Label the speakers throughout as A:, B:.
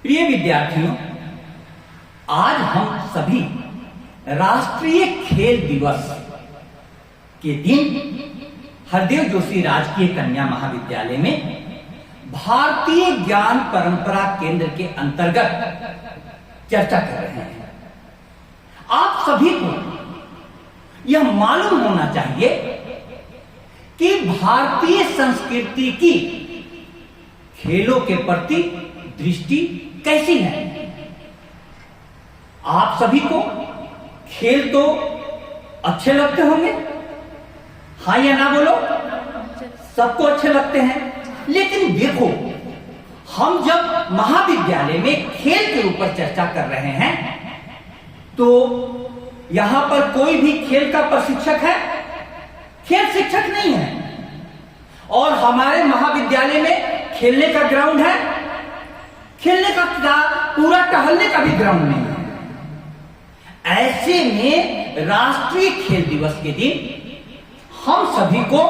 A: प्रिय विद्यार्थियों, आज हम सभी राष्ट्रीय खेल दिवस के दिन हरदेव जोशी राजकीय कन्या महाविद्यालय में भारतीय ज्ञान परंपरा केंद्र के अंतर्गत चर्चा कर रहे हैं। आप सभी को यह मालूम होना चाहिए कि भारतीय संस्कृति की खेलों के प्रति दृष्टि कैसी है। आप सभी को खेल तो अच्छे लगते होंगे, हाँ या ना बोलो? सबको अच्छे लगते हैं। लेकिन देखो, हम जब महाविद्यालय में खेल के ऊपर चर्चा कर रहे हैं तो यहां पर कोई भी खेल का प्रशिक्षक है? खेल शिक्षक नहीं है। और हमारे महाविद्यालय में खेलने का ग्राउंड है? खेलने का पूरा टहलने का भी ग्राउंड नहीं है। ऐसे में राष्ट्रीय खेल दिवस के दिन हम सभी को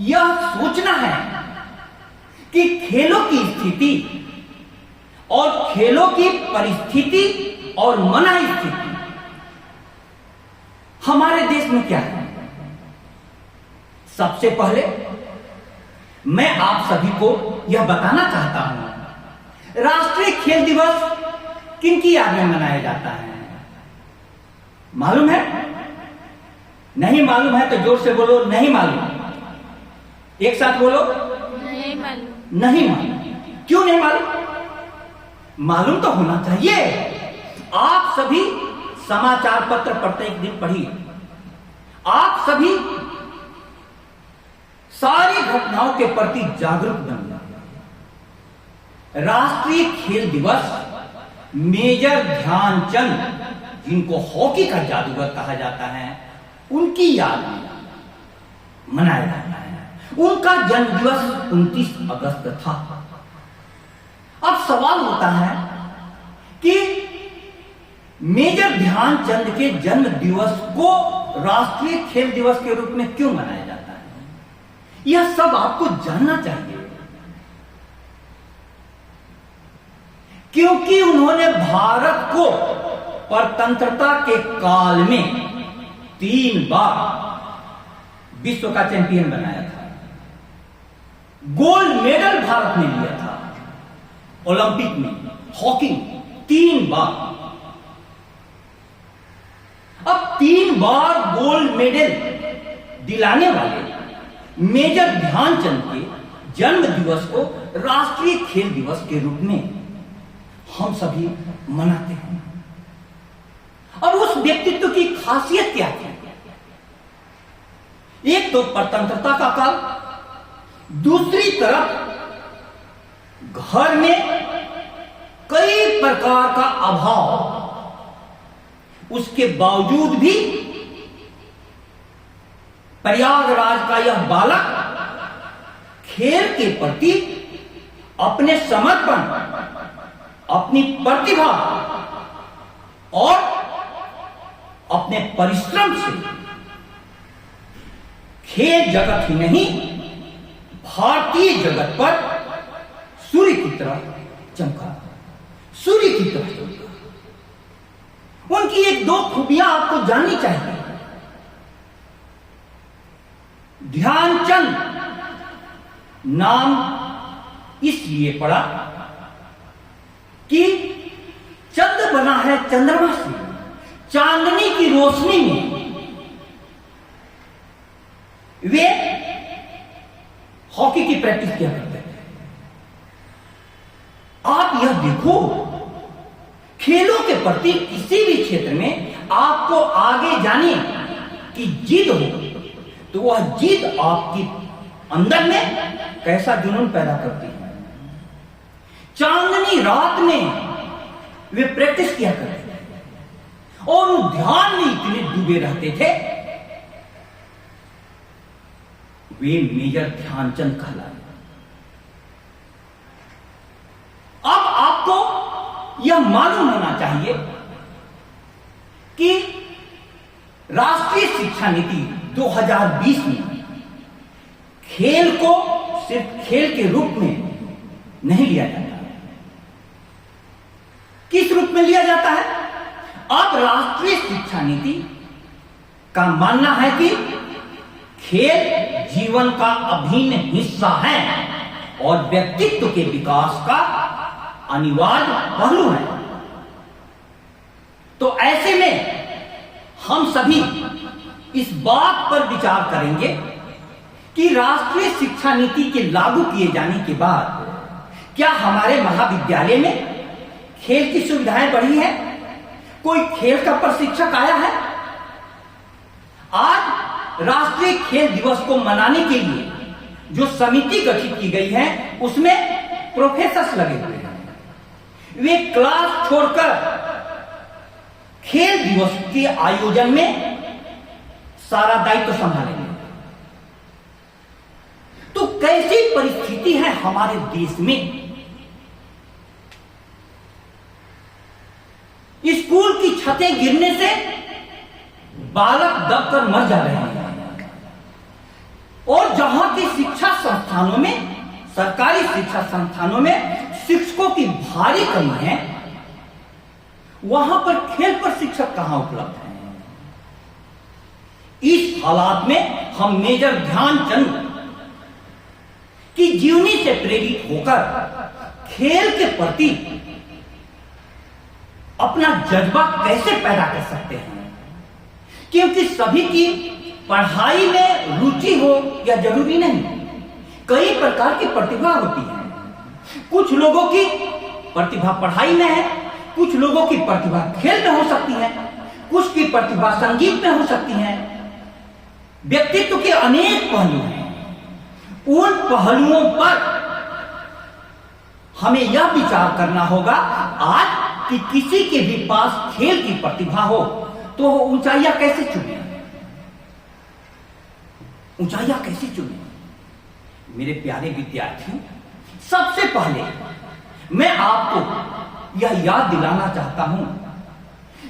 A: यह सोचना है कि खेलों की स्थिति और खेलों की परिस्थिति और मना स्थिति हमारे देश में क्या है। सबसे पहले मैं आप सभी को यह बताना चाहता हूं, राष्ट्रीय खेल दिवस किनकी याद में मनाया जाता है? मालूम है? नहीं मालूम है तो जोर से बोलो, नहीं मालूम। एक साथ बोलो,
B: नहीं मालूम।
A: नहीं मालूम। क्यों नहीं मालूम? मालूम तो होना चाहिए। आप सभी समाचार पत्र प्रत्येक दिन पढ़िए। आप सभी सारी घटनाओं के प्रति जागरूक बनिए। राष्ट्रीय खेल दिवस मेजर ध्यानचंद, जिनको हॉकी का जादूगर कहा जाता है, उनकी याद में मनाया जाता है। उनका जन्म दिवस 29 अगस्त था। अब सवाल होता है कि मेजर ध्यानचंद के जन्म दिवस को राष्ट्रीय खेल दिवस के रूप में क्यों मनाया जाता है? यह सब आपको जानना चाहिए, क्योंकि उन्होंने भारत को स्वतंत्रता के काल में 3 बार विश्व का चैंपियन बनाया था। गोल्ड मेडल भारत ने लिया था ओलंपिक में, हॉकी 3 बार। अब 3 बार गोल्ड मेडल दिलाने वाले मेजर ध्यानचंद के जन्म दिवस को राष्ट्रीय खेल दिवस के रूप में हम सभी मनाते हैं। अब उस व्यक्तित्व की खासियत क्या थी? एक तो स्वतंत्रता का काल, दूसरी तरफ घर में कई प्रकार का अभाव, उसके बावजूद भी प्रयागराज का यह बालक खेल के प्रति अपने समर्पण, अपनी प्रतिभा और अपने परिश्रम से खेल जगत ही नहीं, भारतीय जगत पर सूर्य की तरह चमका, सूर्य की तरह चमका। उनकी 1-2 खूबियां आपको जाननी चाहिए। ध्यानचंद नाम इसलिए पड़ा कि चंद्र बना है चंद्रमा से, चांदनी की रोशनी में वे हॉकी की प्रैक्टिस किया करते थे। आप यह देखो, खेलों के प्रति किसी भी क्षेत्र में आपको आगे जाने की जिद हो तो वह जिद आपकी अंदर में कैसा जुनून पैदा करती है। चांदनी रात में वे प्रैक्टिस किया करते थे और उन ध्यान में इतने डूबे रहते थे, वे मेजर ध्यानचंद कहलाए। अब आपको यह मालूम होना चाहिए कि राष्ट्रीय शिक्षा नीति 2020 में खेल को सिर्फ खेल के रूप में नहीं लिया जाता, किस रूप में लिया जाता है? अब राष्ट्रीय शिक्षा नीति का मानना है कि खेल जीवन का अभिन्न हिस्सा है और व्यक्तित्व के विकास का अनिवार्य पहलू है। तो ऐसे में हम सभी इस बात पर विचार करेंगे कि राष्ट्रीय शिक्षा नीति के लागू किए जाने के बाद क्या हमारे महाविद्यालय में खेल की सुविधाएं बढ़ी हैं? कोई खेल का प्रशिक्षक आया है? आज राष्ट्रीय खेल दिवस को मनाने के लिए जो समिति गठित की गई है उसमें प्रोफेसर्स लगे हुए हैं। वे क्लास छोड़कर खेल दिवस के आयोजन में सारा दायित्व संभालेंगे। तो कैसी परिस्थिति है हमारे देश में? स्कूल की छतें गिरने से बालक दबकर मर जा रहे हैं और जहां की शिक्षा संस्थानों में, सरकारी शिक्षा संस्थानों में शिक्षकों की भारी कमी है, वहां पर खेल प्रशिक्षक कहां उपलब्ध है? इस हालात में हम मेजर ध्यानचंद की जीवनी से प्रेरित होकर खेल के प्रति अपना जज्बा कैसे पैदा कर सकते हैं? क्योंकि सभी की पढ़ाई में रुचि हो या जरूरी नहीं, कई प्रकार की प्रतिभा होती है। कुछ लोगों की प्रतिभा पढ़ाई में है, कुछ लोगों की प्रतिभा खेल में हो सकती है, कुछ की प्रतिभा संगीत में हो सकती है। व्यक्तित्व के अनेक पहलू हैं। उन पहलुओं पर हमें यह विचार करना होगा आज कि किसी के भी पास खेल की प्रतिभा हो तो वो ऊंचाइयां कैसे चुने, ऊंचाइयां कैसे चुने? मेरे प्यारे विद्यार्थियों, सबसे पहले मैं आपको यह याद दिलाना चाहता हूं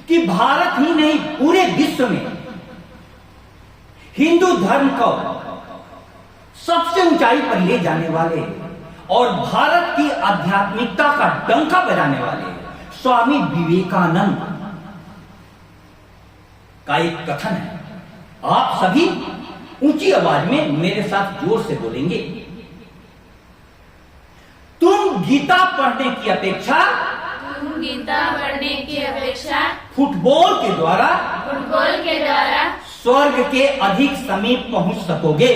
A: कि भारत ही नहीं पूरे विश्व में हिंदू धर्म को सबसे ऊंचाई पर ले जाने वाले और भारत की आध्यात्मिकता का डंका बजाने वाले स्वामी विवेकानंद का एक कथन है। आप सभी ऊंची आवाज में मेरे साथ जोर से बोलेंगे। तुम गीता पढ़ने की अपेक्षा फुटबॉल के द्वारा स्वर्ग के अधिक समीप पहुंच सकोगे।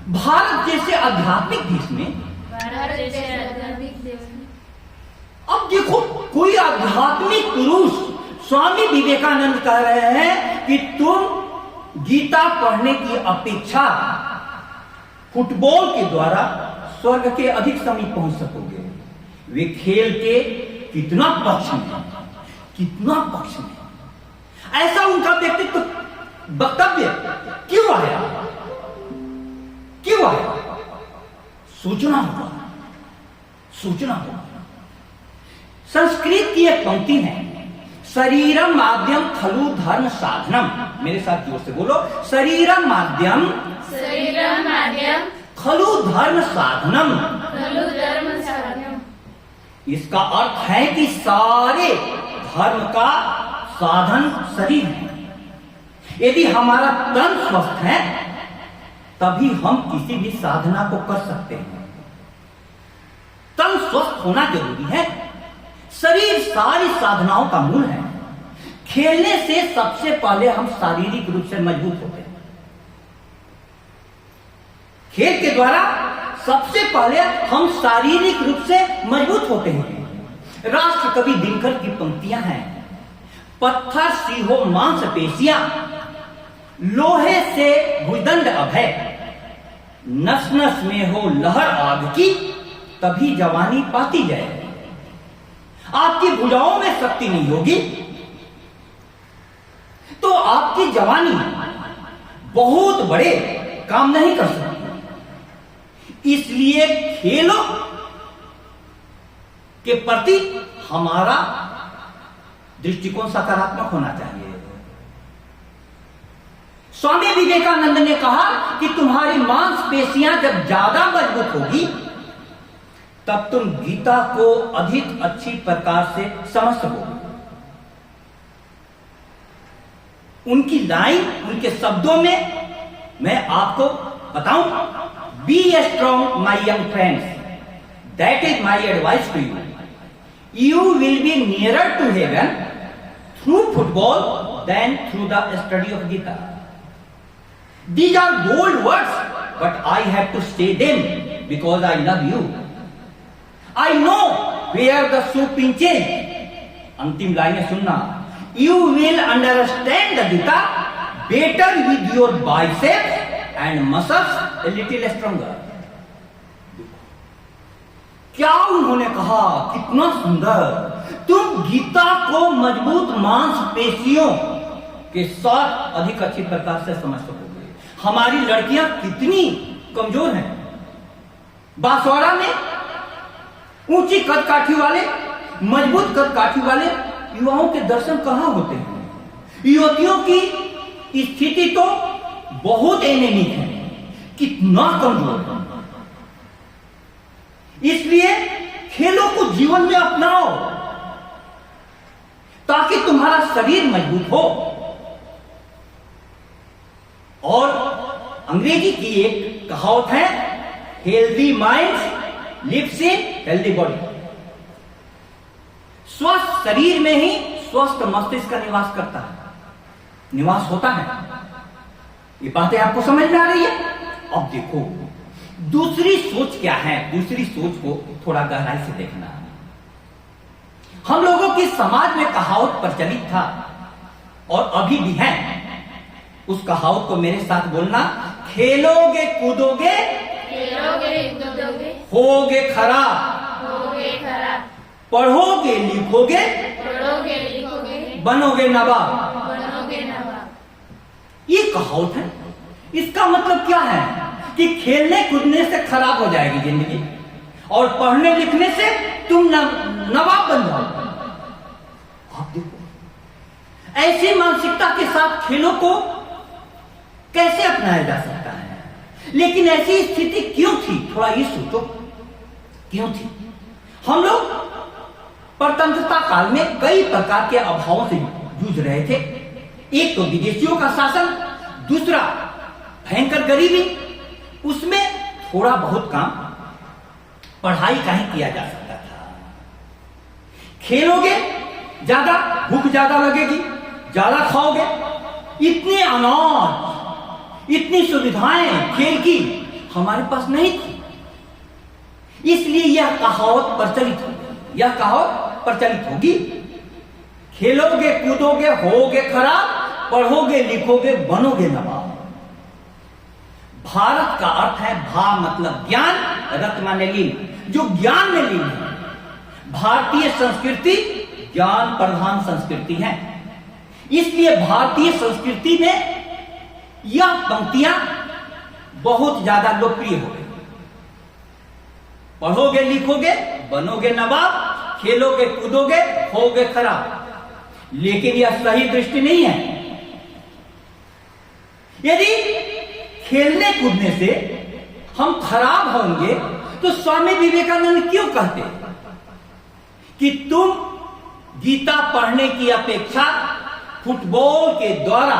A: भारत जैसे आध्यात्मिक देश में अब देखो, कोई आध्यात्मिक पुरुष स्वामी विवेकानंद कह रहे हैं कि तुम गीता पढ़ने की अपेक्षा फुटबॉल के द्वारा स्वर्ग के अधिक समीप पहुंच सकोगे। वे खेल के कितना पक्ष में, कितना पक्ष में ऐसा उनका व्यक्तित्व वक्तव्य क्यों आया, क्यों आया? सोचना होगा, सोचना होगा। संस्कृत की एक पंक्ति है, शरीरम माध्यम खलु धर्म साधनम। मेरे साथ जोर से बोलो, शरीरम माध्यम खलु धर्म साधनम। इसका अर्थ है कि सारे धर्म का साधन शरीर है। यदि हमारा तन स्वस्थ है तभी हम किसी भी साधना को कर सकते हैं। तन स्वस्थ होना जरूरी है। शरीर सारी साधनाओं का मूल है। खेलने से सबसे पहले हम शारीरिक रूप से मजबूत होते हैं। खेल के द्वारा सबसे पहले हम शारीरिक रूप से मजबूत होते हैं। राष्ट्र कवि दिनकर की पंक्तियां हैं, पत्थर सी हो मांसपेशियां, लोहे से भुजदंड अभय, नस नस में हो लहर आग की, तभी जवानी पाती जाए। आपकी भुजाओं में शक्ति नहीं होगी तो आपकी जवानी बहुत बड़े काम नहीं कर सकती। इसलिए खेलों के प्रति हमारा दृष्टिकोण सकारात्मक होना चाहिए। स्वामी विवेकानंद ने कहा कि तुम्हारी मांसपेशियां जब ज्यादा मजबूत होगी तब तुम गीता को अधिक अच्छी प्रकार से समझ सकोगे। उनकी लाइन, उनके शब्दों में मैं आपको बताऊं, be strong my young friends, that is my advice to you. You will be nearer to heaven through football than through the study of Gita. These are bold words, but I have to say them because I love you. I know where the shoe pinches. अंतिम लाइनें सुनना। You will understand the Gita better with your biceps and muscles a little stronger. क्या उन्होंने कहा, कितना सुंदर। तुम गीता को मजबूत मांसपेशियों के साथ अधिक अच्छी प्रकार से समझ सकोगे। हमारी लड़कियां कितनी कमजोर हैं। बांसवाड़ा में ऊंची कदकाठी वाले, मजबूत कदकाठी वाले युवाओं के दर्शन कहां होते हैं। युवतियों की स्थिति तो बहुत एनेमिक है, कितना कमजोर है। इसलिए खेलों को जीवन में अपनाओ ताकि तुम्हारा शरीर मजबूत हो। और अंग्रेजी की एक कहावत है, healthy mind lives in healthy body. स्वस्थ शरीर में ही स्वस्थ मस्तिष्क का निवास करता है, निवास होता है। ये बातें आपको समझ में आ रही है। अब देखो दूसरी सोच क्या है। दूसरी सोच को थोड़ा गहराई से देखना। हम लोगों की समाज में कहावत प्रचलित था और अभी भी है। उस कहावत को मेरे साथ बोलना, खेलोगे कूदोगे,
B: खेलोगे कूदोगे,
A: होगे खराब,
B: होगे खराब,
A: पढ़ोगे लिखोगे,
B: पढ़ोगे लिखोगे,
A: बनोगे नवाब,
B: बनोगे नवाब।
A: ये कहावत है। इसका मतलब क्या है कि खेलने कूदने से खराब हो जाएगी जिंदगी और पढ़ने लिखने से तुम नवाब बन जाओगे। आप देखो ऐसी मानसिकता के साथ खेलों को कैसे अपनाया जा सकता है। लेकिन ऐसी स्थिति क्यों थी, थोड़ा ये सोचो, क्यों थी। हम लोग स्वतंत्रता काल में कई प्रकार के अभावों से जूझ रहे थे। एक तो विदेशियों का शासन, दूसरा भयंकर गरीबी। उसमें थोड़ा बहुत काम पढ़ाई का ही किया जा सकता था। खेलोगे ज्यादा, भूख ज्यादा लगेगी, ज्यादा खाओगे। इतने अनाज, इतनी सुविधाएं खेल की हमारे पास नहीं थी। इसलिए यह कहावत प्रचलित होगी, यह कहावत प्रचलित होगी। खेलोगे कूदोगे, होगे खराब, पढ़ोगे लिखोगे, बनोगे नवाब। भारत का अर्थ है भा मतलब ज्ञान, रत माने लीन, जो ज्ञान में लीन है। भारतीय संस्कृति ज्ञान प्रधान संस्कृति है। इसलिए भारतीय संस्कृति में यह पंक्तियां बहुत ज्यादा लोकप्रिय हो गई। पढ़ोगे लिखोगे, बनोगे नवाब, खेलोगे कूदोगे, होगे खराब। लेकिन यह सही दृष्टि नहीं है। यदि खेलने कूदने से हम खराब होंगे तो स्वामी विवेकानंद क्यों कहते कि तुम गीता पढ़ने की अपेक्षा फुटबॉल के द्वारा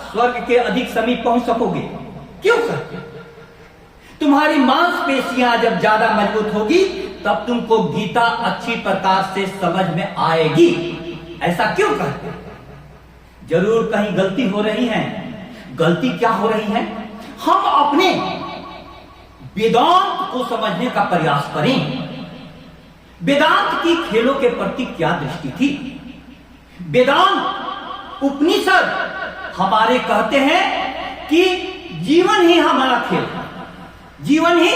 A: स्वर्ग के अधिक समीप पहुंच सकोगे? क्यों कहते? तुम्हारी मांसपेशियां जब ज्यादा मजबूत होगी तब तुमको गीता अच्छी प्रकार से समझ में आएगी। ऐसा क्यों कहते? जरूर कहीं गलती हो रही है। गलती क्या हो रही है? हम अपने वेदांत को समझने का प्रयास करें। वेदांत की खेलों के प्रति क्या दृष्टि थी? वेदांत उपनिषद हमारे कहते हैं कि जीवन ही हमारा खेल है, जीवन ही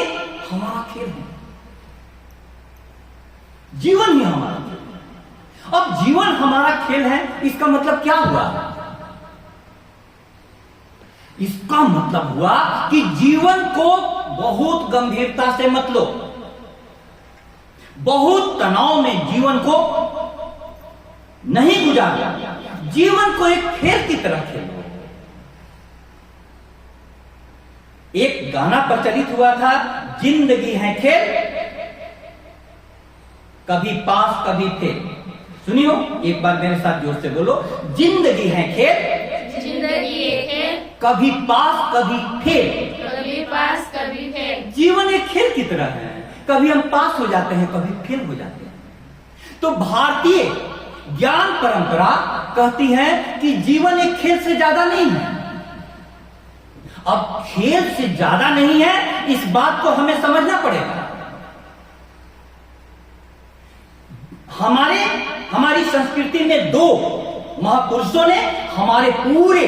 A: हमारा खेल है, जीवन ही हमारा खेल है। अब जीवन हमारा खेल है, इसका मतलब क्या हुआ? इसका मतलब हुआ कि जीवन को बहुत गंभीरता से मत लो, बहुत तनाव में जीवन को नहीं गुजारो, जीवन को एक खेल की तरह खेलो। एक गाना प्रचलित हुआ था, जिंदगी है खेल कभी पास कभी फेल। सुनियो, एक बार मेरे साथ जोर से बोलो, जिंदगी है खेल,
B: जिंदगी एक खेल,
A: कभी पास कभी फेल।
B: कभी पास कभी फेल।
A: जीवन एक खेल की तरह है, कभी हम पास हो जाते हैं, कभी फेल हो जाते हैं। तो भारतीय ज्ञान परंपरा कहती है कि जीवन एक खेल से ज्यादा नहीं है। अब खेल से ज्यादा नहीं है, इस बात को हमें समझना पड़ेगा। हमारी संस्कृति में दो महापुरुषों ने हमारे पूरे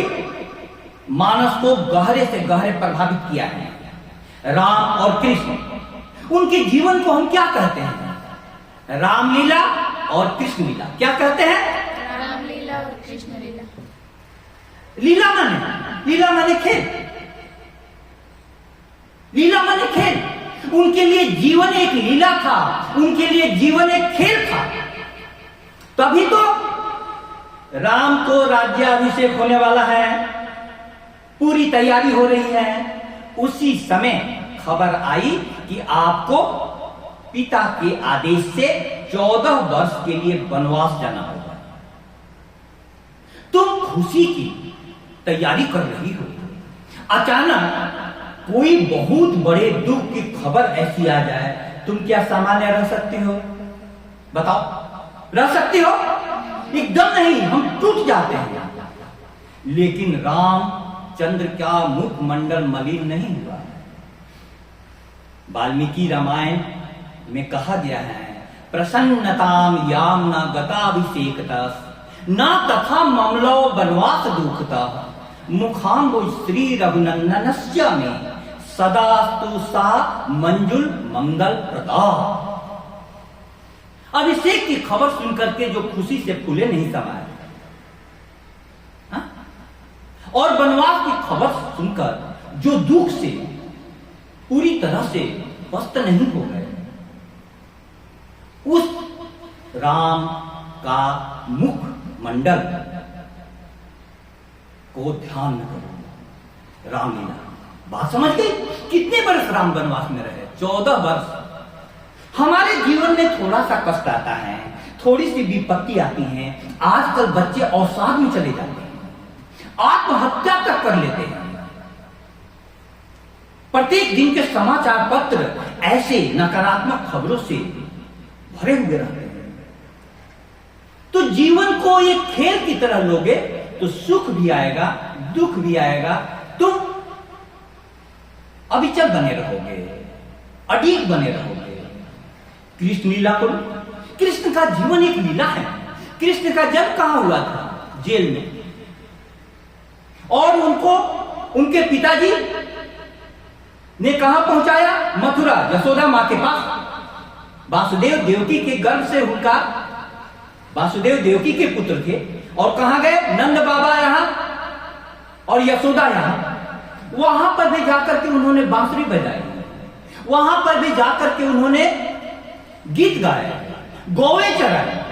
A: मानस को गहरे से गहरे प्रभावित किया है, राम और कृष्ण। उनके जीवन को हम क्या कहते हैं? रामलीला और कृष्ण लीला। क्या कहते हैं?
B: रामलीला और कृष्ण लीला।
A: लीला माने खेल, लीला माने खेल। उनके लिए जीवन एक लीला था, उनके लिए जीवन एक खेल था। तभी तो राम को राज्याभिषेक होने वाला है, पूरी तैयारी हो रही है। उसी समय खबर आई कि आपको पिता के आदेश से 14 वर्ष के लिए वनवास जाना होगा। तुम खुशी की तैयारी कर रही हो, अचानक कोई बहुत बड़े दुख की खबर ऐसी आ जाए, तुम क्या सामान्य रह सकती हो? बताओ, रह सकती हो? एकदम नहीं, हम टूट जाते हैं। लेकिन रामचंद्र का मुखमंडल मलिन नहीं हुआ। वाल्मीकि रामायण में कहा गया है, प्रसन्नताम याम न गताभिषेकतः न तथा ममलो वनवास दुखतः मुखाम्बु श्री रघुनंदनस्य में सदास्तु सा मंजुल मंगल प्रदा। अभिषेक की खबर सुनकर के जो खुशी से फूले नहीं समाये, और वनवास की खबर सुनकर जो दुख से पूरी तरह से पस्त नहीं हो गए, उस राम का मुख मंडल को ध्यान न करो। रामलीला, बात समझ गई? कितने वर्ष राम वनवास में रहे? 14 वर्ष। हमारे जीवन में थोड़ा सा कष्ट आता है, थोड़ी सी विपत्ति आती है। आजकल बच्चे अवसाद में चले जाते हैं, आत्महत्या तक कर लेते हैं। प्रत्येक दिन के समाचार पत्र ऐसे नकारात्मक खबरों से भरे हुए रहते हैं। तो जीवन को एक खेल की तरह लोगे तो सुख भी आएगा, दुख भी आएगा। तुम अविचल बने रहोगे, अडिग बने रहोगे। कृष्ण लीला को, कृष्ण का जीवन एक लीला है। कृष्ण का जन्म कहां हुआ था? जेल में। और उनको उनके पिताजी ने कहां पहुंचाया? मथुरा, यशोदा मां के पास। वासुदेव देवकी के गर्भ से उनका, वासुदेव देवकी के पुत्र थे। और कहां गए? नंद बाबा यहां और यशोदा यहां। वहां पर भी जाकर के उन्होंने बांसुरी बजाई, वहां पर भी जाकर के उन्होंने गीत गाए, गौवे चराए।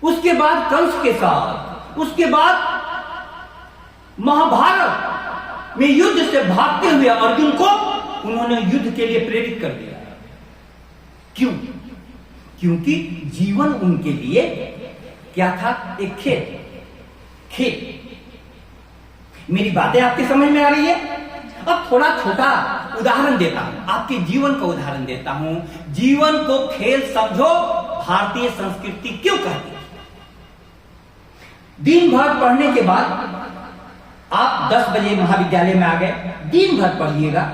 A: उसके बाद कंस के साथ, उसके बाद महाभारत में युद्ध से भागते हुए अर्जुन को उन्होंने युद्ध के लिए प्रेरित कर दिया। क्यों? क्योंकि जीवन उनके लिए क्या था? एक खेल। मेरी बातें आपके समझ में आ रही है? अब थोड़ा छोटा उदाहरण देता हूं, आपके जीवन का उदाहरण देता हूं। जीवन को खेल समझो, भारतीय संस्कृति क्यों कहती है? दिन भर पढ़ने के बाद आप 10 बजे महाविद्यालय में आ गए, दिन भर पढ़िएगा,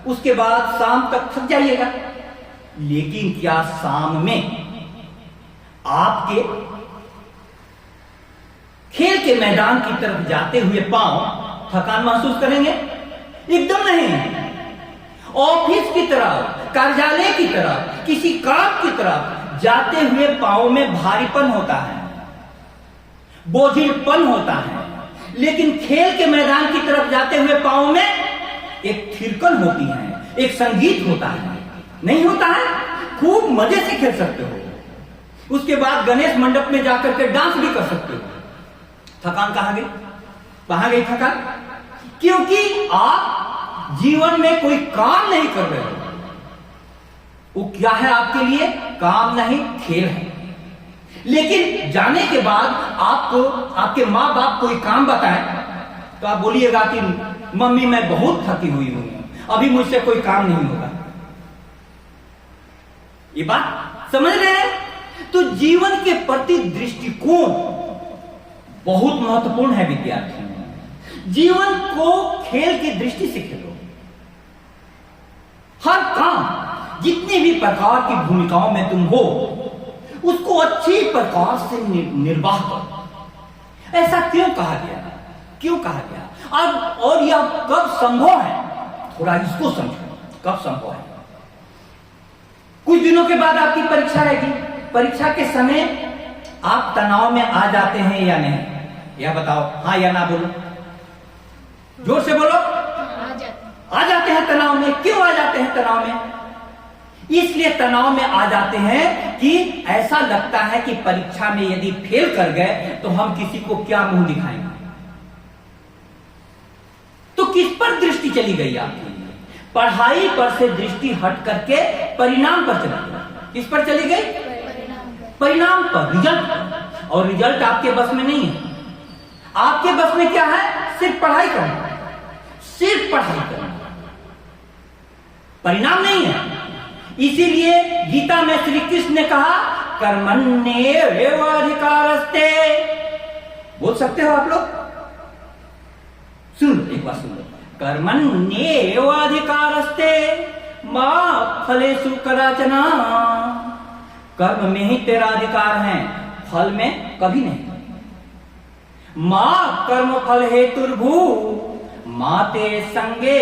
A: उसके बाद शाम तक थक जाइएगा। लेकिन क्या शाम में आपके खेल के मैदान की तरफ जाते हुए पांव थकान महसूस करेंगे? एकदम नहीं। ऑफिस की तरफ, कार्यालय की तरफ, किसी काम की तरफ जाते हुए पांव में भारीपन होता है, बोझिलपन होता है। लेकिन खेल के मैदान की तरफ जाते हुए पांव में एक थिरकन होती है, एक संगीत होता है। नहीं होता है? खूब मजे से खेल सकते हो। उसके बाद गणेश मंडप में जाकर के डांस भी कर सकते हो। थकान कहां गई? कहां गई थकान? क्योंकि आप जीवन में कोई काम नहीं कर रहे हो, वो क्या है आपके लिए? काम नहीं, खेल है। लेकिन जाने के बाद आपको आपके माँ बाप कोई काम बताएं तो आप बोलिएगा कि मम्मी मैं बहुत थकी हुई हूं, अभी मुझसे कोई काम नहीं होगा। ये बात समझ रहे हैं? तो जीवन के प्रति दृष्टिकोण बहुत महत्वपूर्ण है विद्यार्थियों। जीवन को खेल की दृष्टि से खेलो। हर काम, जितनी भी प्रकार की भूमिकाओं में तुम हो, उसको अच्छी प्रकार से निर्वाह करो। ऐसा क्यों कहा गया? क्यों कहा गया? अब और यह कब संभव है, थोड़ा इसको समझो। कब संभव है? कुछ दिनों के बाद आपकी परीक्षा रहेगी। परीक्षा के समय आप तनाव में आ जाते हैं या नहीं? यह बताओ, हाँ या ना बोलो, जोर से बोलो। आ जाते हैं तनाव में। क्यों आ जाते हैं तनाव में? इसलिए तनाव में आ जाते हैं कि ऐसा लगता है कि परीक्षा में यदि फेल कर गए तो हम किसी को क्या मुंह दिखाएंगे। तो किस पर दृष्टि चली गई आपकी? पढ़ाई पर से दृष्टि हट करके परिणाम पर चली गई। किस पर चली गई? परिणाम पर, रिजल्ट पर। और रिजल्ट आपके बस में नहीं है। आपके बस में क्या है? सिर्फ पढ़ाई करना, सिर्फ पढ़ाई करना, परिणाम नहीं है। इसीलिए गीता में श्री कृष्ण ने कहा कर्मण्येवाधिकारस्ते। बोल सकते हो आप लोग? सुन लो, एक बार सुन लो। कर्मण्येवाधिकारस्ते मा फलेषु कदाचन। कर्म में ही तेरा अधिकार है, फल में कभी नहीं। मां कर्म फल हेतुर्भू माते संगे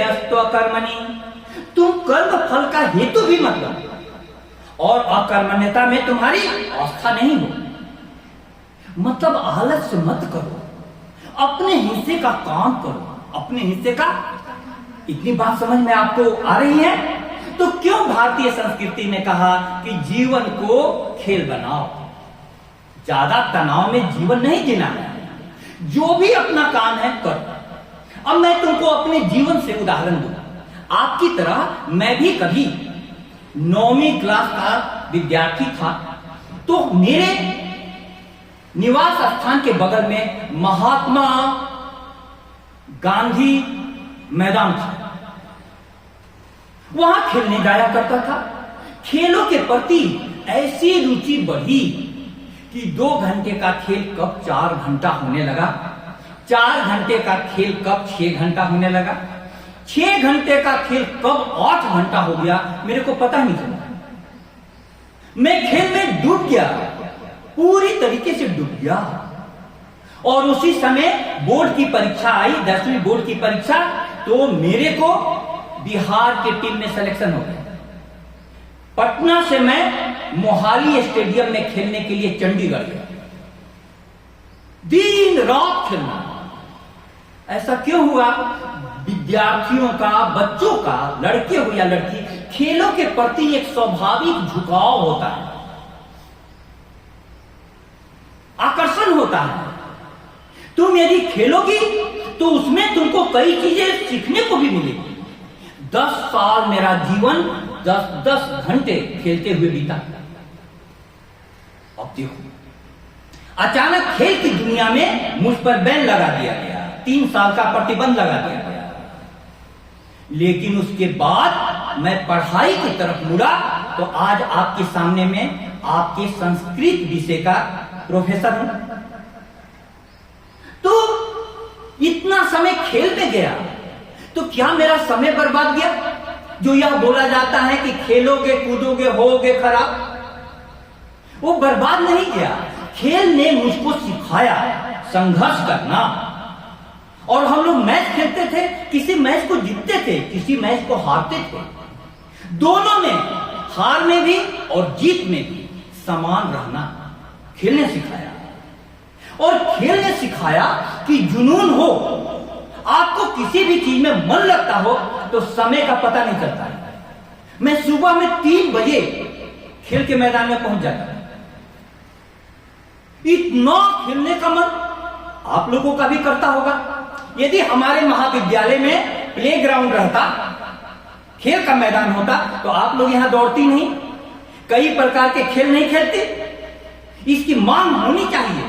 A: अस्त्व कर्मणि। तुम कर्म फल का हेतु भी मत बनो और अकर्मण्यता में तुम्हारी आस्था नहीं हो। मतलब आलस्य मत करो, अपने हिस्से का काम करो, अपने हिस्से का। इतनी बात समझ में आपको आ रही है? तो क्यों भारतीय संस्कृति ने कहा कि जीवन को खेल बनाओ? ज्यादा तनाव में जीवन नहीं जीना है। जो भी अपना काम है करो। अब मैं तुमको अपने जीवन से उदाहरण दूं। आपकी तरह मैं भी कभी 9वीं क्लास का विद्यार्थी था, तो मेरे निवास स्थान के बगल में महात्मा गांधी मैदान था। वहां खेलने जाया करता था। खेलों के प्रति ऐसी रुचि बढ़ी कि 2 घंटे का खेल कब 4 घंटा होने लगा, 4 घंटे का खेल कब 6 घंटा होने लगा, 6 घंटे का खेल कब 8 घंटा हो गया, मेरे को पता नहीं चला। मैं खेल में डूब गया, पूरी तरीके से डूब गया। और उसी समय बोर्ड की परीक्षा आई, 10वीं बोर्ड की परीक्षा। तो मेरे को बिहार के टीम में सिलेक्शन हो गया। पटना से मैं मोहाली स्टेडियम में खेलने के लिए चंडीगढ़ गया। दिन रात खेलना। ऐसा क्यों हुआ? विद्यार्थियों का, बच्चों का, लड़के हो या लड़की, खेलों के प्रति एक स्वाभाविक झुकाव होता है, आकर्षण होता है। तुम यदि खेलोगी तो उसमें तुमको कई चीजें सीखने को भी मिलेगी। 10 साल मेरा जीवन 10 घंटे खेलते हुए बीता। अब देखो, अचानक खेल की दुनिया में मुझ पर बैन लगा दिया गया, 3 साल का प्रतिबंध लगा दिया गया। लेकिन उसके बाद मैं पढ़ाई की तरफ मुड़ा तो आज आपके सामने में आपके संस्कृत विषय का प्रोफेसर हूं। तो इतना समय खेल में गया तो क्या मेरा समय बर्बाद गया? जो यह बोला जाता है कि खेलोगे कूदोगे होगे खराब, वो बर्बाद नहीं गया। खेल ने मुझको सिखाया संघर्ष करना। और हम लोग मैच खेलते थे, किसी मैच को जीतते थे, किसी मैच को हारते थे। दोनों में, हार में भी और जीत में भी समान रहना खेल ने सिखाया। और खेल ने सिखाया कि जुनून हो, आपको किसी भी चीज में मन लगता हो तो समय का पता नहीं चलता है। मैं सुबह में 3 बजे खेल के मैदान में पहुंच जाता। इतना खेलने का मन आप लोगों का भी करता होगा। यदि हमारे महाविद्यालय में प्लेग्राउंड रहता खेल का मैदान होता तो आप लोग यहां दौड़ती नहीं, कई प्रकार के खेल नहीं खेलते। इसकी मांग होनी चाहिए,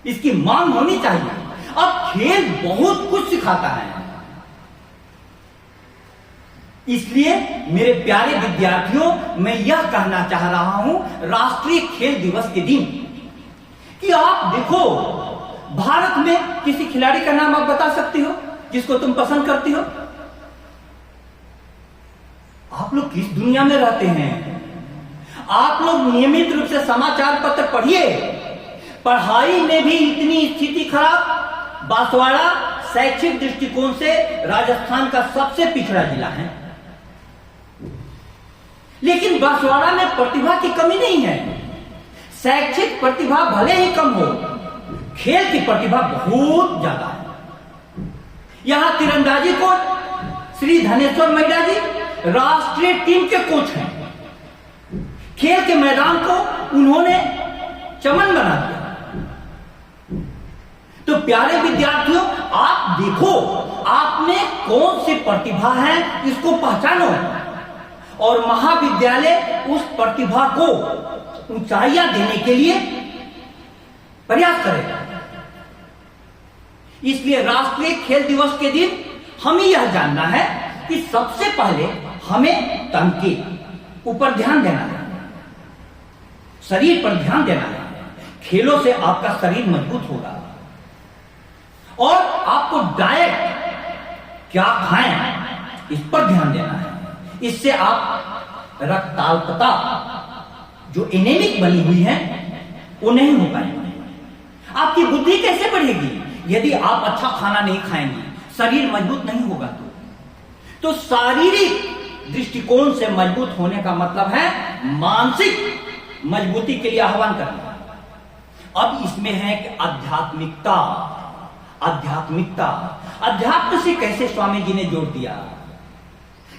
A: इसकी मांग होनी चाहिए। अब खेल बहुत कुछ सिखाता है, इसलिए मेरे प्यारे विद्यार्थियों, मैं यह कहना चाह रहा हूं राष्ट्रीय खेल दिवस के दिन कि आप देखो, भारत में किसी खिलाड़ी का नाम आप बता सकती हो जिसको तुम पसंद करती हो? आप लोग किस दुनिया में रहते हैं? आप लोग नियमित रूप से समाचार पत्र पढ़िए। पढ़ाई में भी इतनी स्थिति खराब। बांसवाड़ा शैक्षिक दृष्टिकोण से राजस्थान का सबसे पिछड़ा जिला है, लेकिन बांसवाड़ा में प्रतिभा की कमी नहीं है। शैक्षिक प्रतिभा भले ही कम हो, खेल की प्रतिभा बहुत ज्यादा है। यहां तीरंदाजी कोच श्री धनेश्वर मैडा जी राष्ट्रीय टीम के कोच हैं। खेल के मैदान को उन्होंने चमन बना दिया। तो प्यारे विद्यार्थियों, आप देखो आप में कौन सी प्रतिभा है, इसको पहचानो और महाविद्यालय उस प्रतिभा को ऊंचाइयां देने के लिए प्रयास करेगा। इसलिए राष्ट्रीय खेल दिवस के दिन हमें यह जानना है कि सबसे पहले हमें तन के ऊपर ध्यान देना है, शरीर पर ध्यान देना है। खेलों से आपका शरीर मजबूत होगा और आपको डाइट क्या खाएं इस पर ध्यान देना है। इससे आप रक्ताल्पता जो एनीमिक बनी हुई है वो नहीं हो पाएगी। आपकी बुद्धि कैसे बढ़ेगी यदि आप अच्छा खाना नहीं खाएंगे, शरीर मजबूत नहीं होगा। तो शारीरिक दृष्टिकोण से मजबूत होने का मतलब है मानसिक मजबूती के लिए आह्वान करना। अब इसमें है कि आध्यात्मिकता। आध्यात्मिकता, अध्यात्म से कैसे स्वामी जी ने जोड़ दिया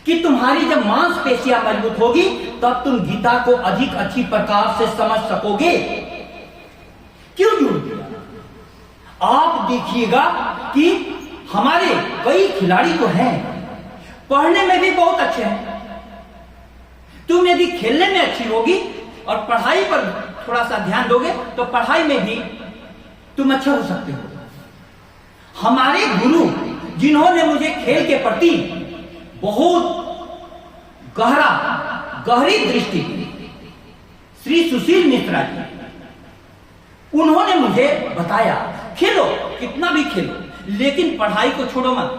A: कि तुम्हारी जब मांसपेशियां मजबूत होगी तब तुम गीता को अधिक अच्छी प्रकार से समझ सकोगे। क्यों जोड़ दिया? आप देखिएगा कि हमारे कई खिलाड़ी तो हैं, पढ़ने में भी बहुत अच्छे हैं। तुम यदि खेलने में अच्छी होगी और पढ़ाई पर थोड़ा सा ध्यान दोगे तो पढ़ाई में भी तुम अच्छे हो सकते हो। हमारे गुरु जिन्होंने मुझे खेल के प्रति बहुत गहरी दृष्टि दी, श्री सुशील मिश्रा जी, उन्होंने मुझे बताया खेलो, कितना भी खेलो, लेकिन पढ़ाई को छोड़ो मत।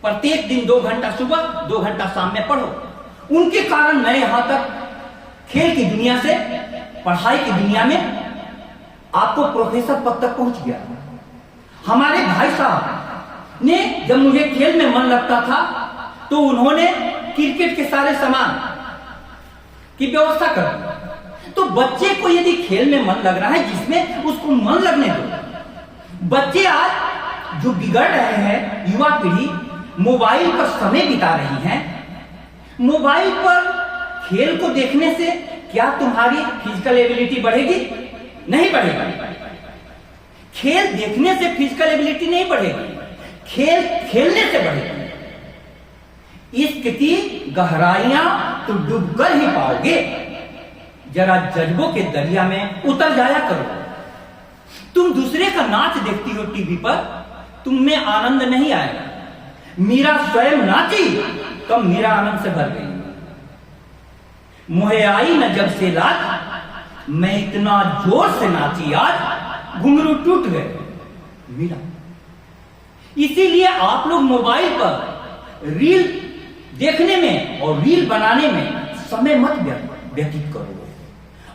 A: प्रत्येक दिन 2 घंटा सुबह 2 घंटा शाम में पढ़ो। उनके कारण मैं यहां तक खेल की दुनिया से पढ़ाई की दुनिया में आपको प्रोफेसर पद तक पहुंच गया। हमारे भाई साहब ने जब मुझे खेल में मन लगता था तो उन्होंने क्रिकेट के सारे सामान की व्यवस्था कर दी। तो बच्चे को यदि खेल में मन लग रहा है, जिसमें उसको मन लगने दो। बच्चे आज जो बिगड़ रहे हैं, युवा पीढ़ी मोबाइल पर समय बिता रही है। मोबाइल पर खेल को देखने से क्या तुम्हारी फिजिकल एबिलिटी बढ़ेगी? नहीं बढ़ेगी। खेल देखने से फिजिकल एबिलिटी नहीं बढ़ेगी, खेल खेलने से बढ़ेगी। इसकी गहराइयां तो डूबकर ही पाओगे। जरा जज्बों के दरिया में उतर जाया करो। तुम दूसरे का नाच देखती हो टीवी पर, तुम में आनंद नहीं आएगा। मीरा स्वयं नाची तब मेरा आनंद से भर गई। मोहे आई न जब से लाज, मैं इतना जोर से नाची आज घुंघरू टूट गए मीरा। इसीलिए आप लोग मोबाइल पर रील देखने में और रील बनाने में समय मत व्यतीत करो।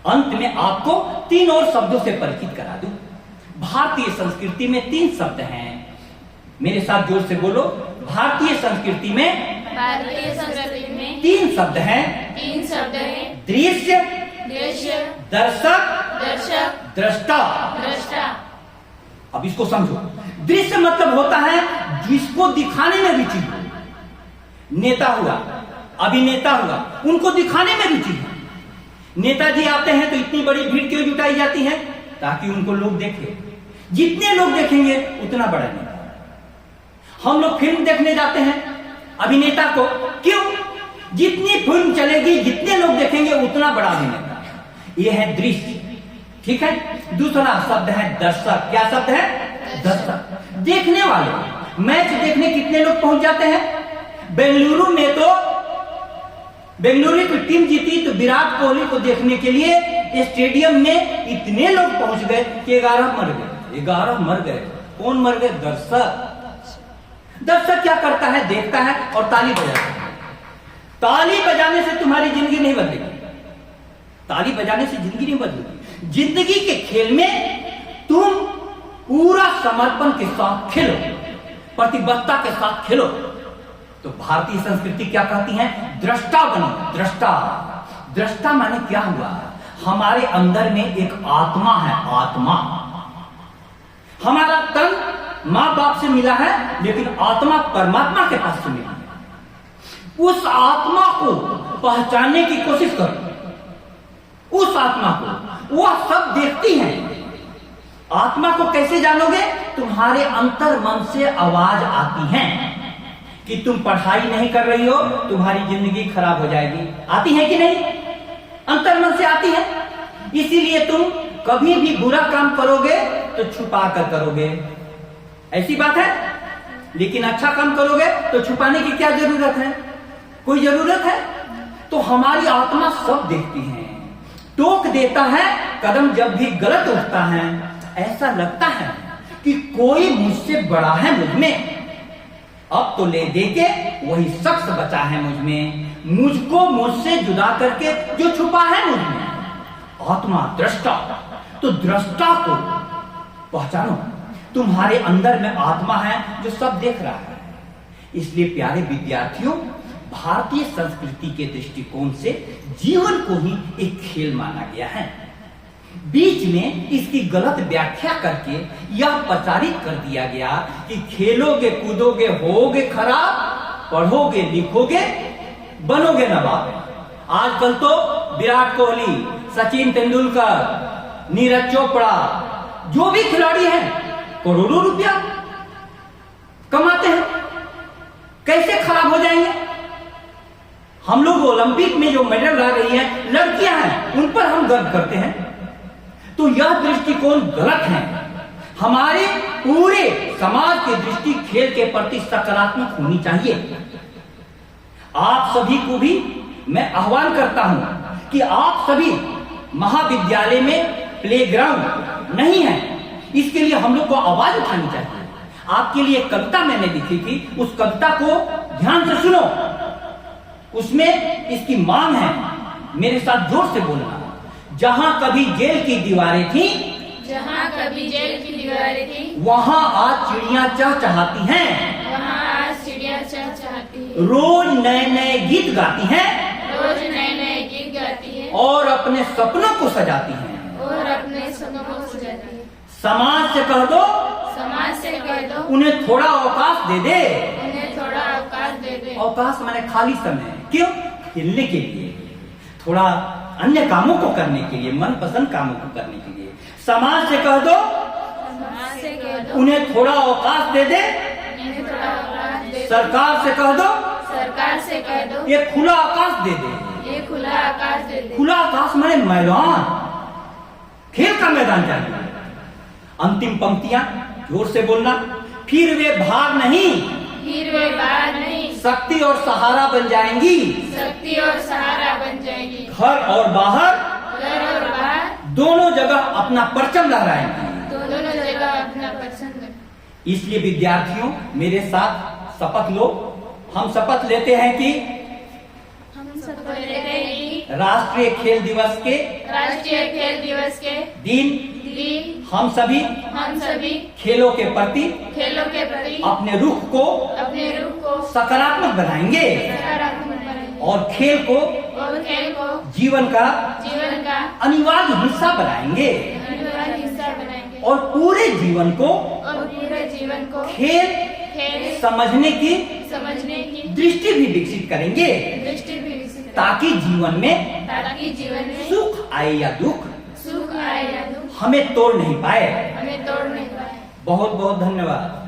A: अंत में आपको 3 और शब्दों से परिचित करा दूं। भारतीय संस्कृति में 3 शब्द हैं, मेरे साथ जोर से बोलो। भारतीय संस्कृति में 3 शब्द हैं।
B: 3 शब्द हैं।
A: दृश्य, दर्शक, दृष्टा। अब इसको समझो। दृश्य मतलब होता है जिसको दिखाने में रुचि हो। नेता हुआ, अभिनेता हुआ, उनको दिखाने में रुचि है। नेताजी आते हैं तो इतनी बड़ी भीड़ क्यों जुटाई जाती है? ताकि उनको लोग देखें। जितने लोग देखेंगे उतना बड़ा नेता। हम लोग फिल्म देखने जाते हैं अभिनेता को, क्यों? जितनी फिल्म चलेगी, जितने लोग देखेंगे, उतना बड़ा अभिनेता। ये है दृश्य, ठीक है। दूसरा शब्द है दर्शक। क्या शब्द है? दर्शक, देखने वाले। मैच देखने कितने लोग पहुंच जाते हैं? बेंगलुरु में तो बेंगलुरु की टीम जीती तो विराट कोहली को देखने के लिए स्टेडियम में इतने लोग पहुंच गए कि 11 मर गए। 11 मर गए। कौन मर गए? दर्शक। दर्शक क्या करता है? देखता है और ताली बजाता है। ताली बजाने से तुम्हारी जिंदगी नहीं बदलेगी। ताली बजाने से जिंदगी नहीं बदलेगी। जिंदगी के खेल में तुम पूरा समर्पण के साथ खेलो, प्रतिबद्धता के साथ खेलो। तो भारतीय संस्कृति क्या कहती है? दृष्टा बनो। दृष्टा, दृष्टा माने क्या हुआ? हमारे अंदर में एक आत्मा है। आत्मा, हमारा तन मां बाप से मिला है, लेकिन आत्मा परमात्मा के पास से मिला है। उस आत्मा को पहचानने की कोशिश करो। उस आत्मा को, वह सब देखती है। आत्मा को कैसे जानोगे? तुम्हारे अंतर मन से आवाज आती है कि तुम पढ़ाई नहीं कर रही हो, तुम्हारी जिंदगी खराब हो जाएगी। आती है कि नहीं? अंतर मन से आती है। इसीलिए तुम कभी भी बुरा काम करोगे तो छुपा कर करोगे, ऐसी बात है। लेकिन अच्छा काम करोगे तो छुपाने की क्या जरूरत है? कोई जरूरत है? तो हमारी आत्मा सब देखती है, टोक देता है कदम जब भी गलत उठता है। ऐसा लगता है कि कोई मुझसे बड़ा है मुझ में। अब तो ले दे के वही शख्स बचा है मुझ में, मुझको मुझसे जुदा करके जो छुपा है मुझ में। आत्मा, दृष्टा। तो दृष्टा को पहचानो। तुम्हारे अंदर में आत्मा है जो सब देख रहा है। इसलिए प्यारे विद्यार्थियों, भारतीय संस्कृति के दृष्टिकोण से जीवन को ही एक खेल माना गया है। बीच में इसकी गलत व्याख्या करके यह प्रचारित कर दिया गया कि खेलोगे, कूदोगे, होगे खराब, पढ़ोगे, लिखोगे, बनोगे नवाब। आजकल तो विराट कोहली, सचिन तेंदुलकर, नीरज चोपड़ा, जो भी खिलाड़ी हैं, करोड़ों रुपया कमाते हैं। कैसे खराब हो जाएंगे? हम लोग ओलंपिक में जो मेडल ला रही हैं लड़कियां हैं, उन पर हम गर्व करते हैं। तो यह दृष्टिकोण गलत है। हमारे पूरे समाज की दृष्टि खेल के प्रति सकारात्मक होनी चाहिए। आप सभी को भी मैं आह्वान करता हूं कि आप सभी महाविद्यालय में प्लेग्राउंड नहीं है, इसके लिए हम लोग को आवाज उठानी चाहिए। आपके लिए कविता मैंने लिखी थी, उस कविता को ध्यान से सुनो। उसमें इसकी मांग है, मेरे साथ जोर से बोलना। जहां कभी जेल की दीवारें थी,
B: जहाँ कभी जेल की दीवारें थी,
A: वहां आज चिड़ियां चहचहाती हैं।
B: वहाँ आज चिड़िया चहचहाती है।
A: रोज नए नए गीत गाती हैं,
B: रोज नए नए गीत गाती है
A: और अपने सपनों को सजाती हैं।
B: और अपने सपनों को सजाती है।
A: समाज से कह दो,
B: समाज से कह दो,
A: उन्हें थोड़ा अवकाश दे दे।
B: उन्हें थोड़ा अवकाश दे दे।
A: अवकाश माने खाली समय। क्यों? खेलने के लिए, थोड़ा अन्य कामों को करने के लिए, मनपसंद कामों को करने के लिए। समाज से कह दो,
B: समाज से कह दो,
A: उन्हें थोड़ा अवकाश दे दे।
B: उन्हें थोड़ा अवकाश दे दे।
A: सरकार से कह दो,
B: सरकार से कह दो,
A: ये खुला आकाश दे दे।
B: ये खुला आकाश दे दे।
A: खुला आकाश माने मैदान, खेल का मैदान चाहिए। अंतिम पंक्तियां जोर से बोलना। फिर वे भार नहीं,
B: फिर वे बाहर नहीं,
A: शक्ति और सहारा बन जाएंगी।
B: शक्ति और सहारा बन जाएगी।
A: घर और बाहर,
B: घर और बाहर,
A: दोनों जगह अपना परचम लहराएंगी।
B: दोनों जगह अपना पसंद।
A: इसलिए विद्यार्थियों, मेरे साथ शपथ लो। हम शपथ लेते हैं कि
B: हम सब लेते हैं कि
A: राष्ट्रीय खेल दिवस के
B: राष्ट्रीय खेल दिवस के
A: दिन
B: हम
A: सभी खेलों के प्रति अपने रुख को सकारात्मक बनाएंगे
B: सकारात्मक बनाएंगे
A: और खेल को जीवन का अनिवार्य हिस्सा बनाएंगे
B: अनिवार्य हिस्सा बनाएंगे
A: और पूरे जीवन को
B: खेल
A: समझने की दृष्टि भी विकसित करेंगे ताकि जीवन में सुख आए या दुख हमें तोड़ नहीं पाए।
B: हमें तोड़ नहीं पाए।
A: बहुत बहुत धन्यवाद।